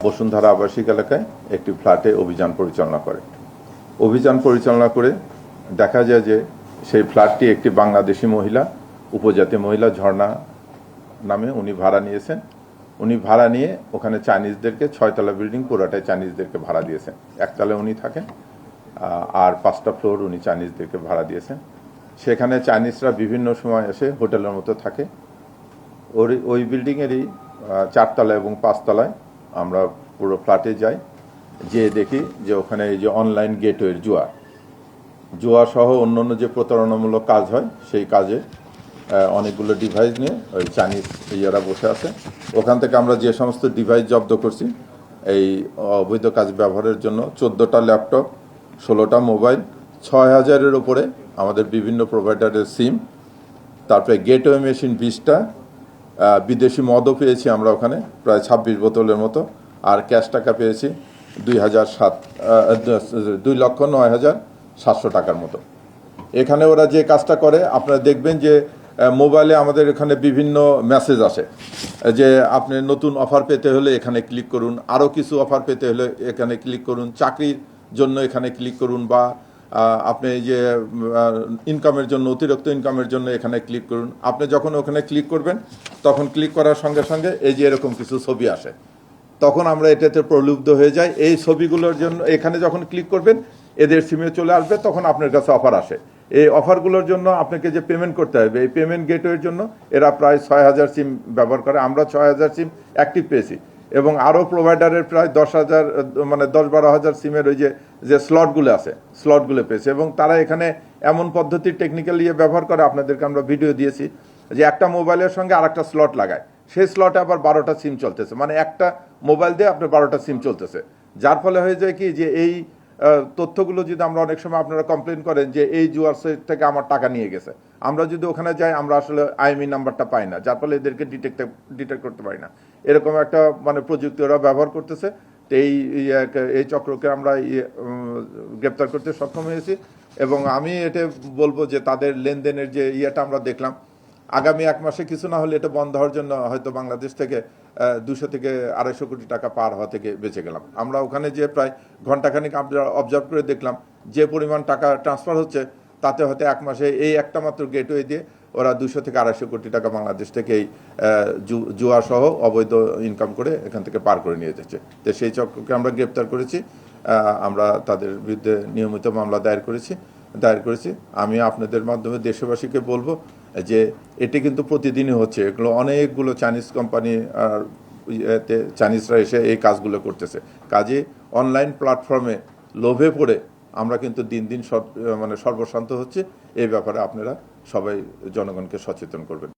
বসুন্ধরা আবাসিক এলাকায় একটি ফ্ল্যাটে অভিযান পরিচালনা করে। অভিযান পরিচালনা করে দেখা যায় যে সেই ফ্ল্যাটটি একটি বাংলাদেশি মহিলা, উপজাতি মহিলা ঝর্ণা নামে উনি ভাড়া নিয়েছেন। উনি ভাড়া নিয়ে ওখানে চাইনিজদেরকে 6তলা বিল্ডিং পুরাটাই চাইনিজদেরকে ভাড়া দিয়েছেন। একতলায় উনি থাকেন আর 5টা ফ্লোর উনি চাইনিজদেরকে ভাড়া দিয়েছেন। সেখানে চাইনিজরা বিভিন্ন সময় এসে হোটেলের মতো থাকে। ওই বিল্ডিংয়েরই 4তলা এবং 5তলায় আমরা পুরো ফ্ল্যাটে যাই, যেয়ে দেখি যে ওখানে এই যে অনলাইন গেটওয়ের জুয়া সহ অন্যান্য যে প্রতারণামূলক কাজ হয় সেই কাজে অনেকগুলো ডিভাইস নিয়ে ওই চাইনিজ ইয়ারা বসে আছে। ওখান থেকে আমরা যে সমস্ত ডিভাইস জব্দ করছি এই অবৈধ কাজ ব্যবহারের জন্য 14টা ল্যাপটপ, 16টা মোবাইল, 6000-এর ওপরে আমাদের বিভিন্ন প্রোভাইডারের সিম, তারপরে গেটওয়ে মেশিন 20টা, বিদেশি মদও পেয়েছি আমরা ওখানে প্রায় 26 বোতলের মতো, আর ক্যাশ টাকা পেয়েছি 2,09,700 টাকার মতো। এখানে ওরা যে কাজটা করে আপনারা দেখবেন যে মোবাইলে আমাদের এখানে বিভিন্ন মেসেজ আসে যে আপনি নতুন অফার পেতে হলে এখানে ক্লিক করুন, আরও কিছু অফার পেতে হলে এখানে ক্লিক করুন, চাকরির জন্য এখানে ক্লিক করুন, বা আপনি এই যে ইনকামের জন্য, অতিরিক্ত ইনকামের জন্য এখানে ক্লিক করুন। আপনি যখন ওখানে ক্লিক করবেন তখন ক্লিক করার সঙ্গে সঙ্গে এই যে এরকম কিছু ছবি আসে, তখন আমরা এটাতে প্রলুব্ধ হয়ে যাই। এই ছবিগুলোর জন্য এখানে যখন ক্লিক করবেন এদের সিমে চলে আসবে, তখন আপনার কাছে অফার আসে। এই অফারগুলোর জন্য আপনাকে যে পেমেন্ট করতে হবে, এই পেমেন্ট গেটওয়ের জন্য এরা প্রায় 6000 সিম ব্যবহার করে। আমরা 6000 সিম অ্যাক্টিভ পেয়েছি এবং আরও প্রোভাইডারের প্রায় 10,000 মানে 10-12,000 সিমের ওই যে স্লটগুলো আছে স্লটগুলো পেয়েছে। এবং তারা এখানে এমন পদ্ধতির টেকনিক্যাল ব্যবহার করে, আপনাদেরকে আমরা ভিডিও দিয়েছি, যে একটা মোবাইলের সঙ্গে আরেকটা স্লট লাগায়, সেই স্লটে আবার 12টা সিম চলতেছে, মানে একটা মোবাইল দিয়ে আপনার 12টা সিম চলতেছে। যার ফলে হয়ে যায় কি যে এই তথ্যগুলো যদি আমরা অনেক সময় আপনারা কমপ্লেন করেন যে এই জুয়ার সাইট থেকে আমার টাকা নিয়ে গেছে, আমরা যদি ওখানে যাই আমরা আসলে আইএমই নাম্বারটা পাই না, যার ফলে এদেরকে ডিটেক্ট করতে পারি না। এরকম একটা মানে প্রযুক্তি ওরা ব্যবহার করতেছে। তো এই চক্রকে আমরা গ্রেপ্তার করতে সক্ষম হয়েছি। এবং আমি এটা বলবো যে তাদের লেনদেনের যে ইয়েটা আমরা দেখলাম, আগামী 1 মাসে কিছু না হলে এটা বন্ধ হওয়ার জন্য হয়তো বাংলাদেশ থেকে 200 থেকে 250 কোটি টাকা পার হওয়া থেকে বেঁচে গেলাম। আমরা ওখানে যে প্রায় ঘন্টাখানিক অবজার্ভ করে দেখলাম যে পরিমাণ টাকা ট্রান্সফার হচ্ছে, তাতে হয়তো 1 মাসে এই একটা মাত্র গেটওয়ে দিয়ে ওরা 200 থেকে 250 কোটি টাকা বাংলাদেশ থেকে এই জুয়া সহ অবৈধ ইনকাম করে এখান থেকে পার করে নিয়ে যাচ্ছে। তো সেই চক্রকে আমরা গ্রেপ্তার করেছি, আমরা তাদের বিরুদ্ধে নিয়মিত মামলা দায়ের করেছি। আমি আপনাদের মাধ্যমে দেশবাসীকে বলবো যে এটি কিন্তু প্রতিদিনই হচ্ছে। এগুলো অনেকগুলো চাইনিজ কোম্পানি আর চাইনিজরা এসে এই কাজগুলো করতেছে। কাজে অনলাইন প্ল্যাটফর্মে লোভে পড়ে আমরা কিন্তু দিন দিন সর্বশান্ত হচ্ছে। এই ব্যাপারে আপনারা সবাই জনগণকে সচেতন করবেন।